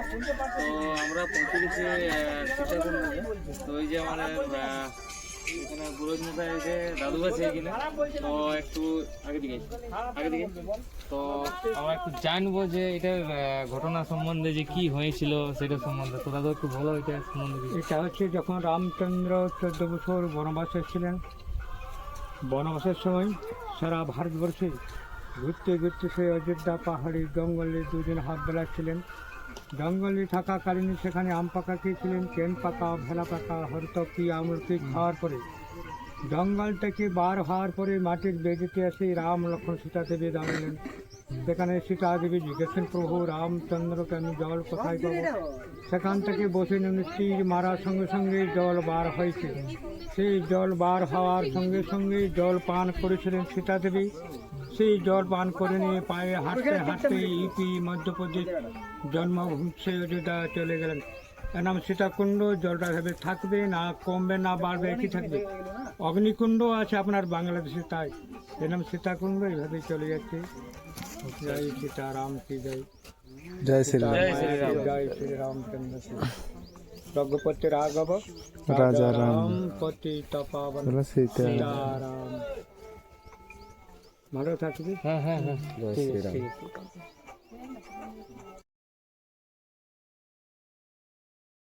তো আমরা পৌঁছে গেছি সীতাকুণ্ডে। তো ওই যে আমাদের এখানে বুড়োজ মশাই যে দাদু আছে এখানে, তো একটু আগে দিকে তো আমরা একটু জানবো যে এটার ঘটনা সম্বন্ধে যে কি হয়েছিল সেটা সম্বন্ধে। তো দাদু একটু বলো এটা সম্বন্ধে কিছু। এটা হচ্ছে যখন রামচন্দ্র 14 বছর বনবাসে ছিলেন, বনবাসের সময় সারা ভারতবর্ষে ঘুরতে ঘুরতে সে অযোধ্যা পাহাড়ি জঙ্গলে দুদিন হাত বেলা ছিলেন। জঙ্গলে থাকাকালীন সেখানে আম পাকা খেয়েছিলেন, কেন পাকা, ভেলা পাকা, হরতকি, আমলকি খাওয়ার পরে জঙ্গল থেকে বার হওয়ার পরে মাটির বেদিতে এসে রাম লক্ষ্মণ সীতা দেবী দাঁড়ালেন। সেখানে সীতা দেবী জিজ্ঞেসেন, প্রভু রামচন্দ্রকে আমি জল কোথায় পাবো? সেখান থেকে বসে নিন, তীর মারার সঙ্গে সঙ্গে জল বার হয়েছে। সেই জল বার হওয়ার সঙ্গে সঙ্গে জল পান করেছিলেন সীতা দেবী। সেই জল পান করে নিয়ে পায়ে হাঁটতে হাঁটতে ইপি মধ্যপ্রদেশ জন্মভূমি সে অযোধ্যা চলে গেলেন। এর নাম সীতাকুণ্ড। জলটা ভেবে থাকবে না, কমবে না বাড়বে, একই থাকবে। অগ্নিকুণ্ড আছে আপনার বাংলাদেশে, তাই এর নাম সীতাকুণ্ড। এইভাবে চলে যাচ্ছে। জয় সীতারাম কি জয়, জয় শ্রীরাম। জয় শ্রী রামচন্দ্র রঘুপতি রাঘব রাজা রাম পতি তপাবন সীতারাম। সীতারাম। ভালো থাকবে। হ্যাঁ হ্যাঁ হ্যাঁ। জয় শ্রীরাম। ঠিক আছে।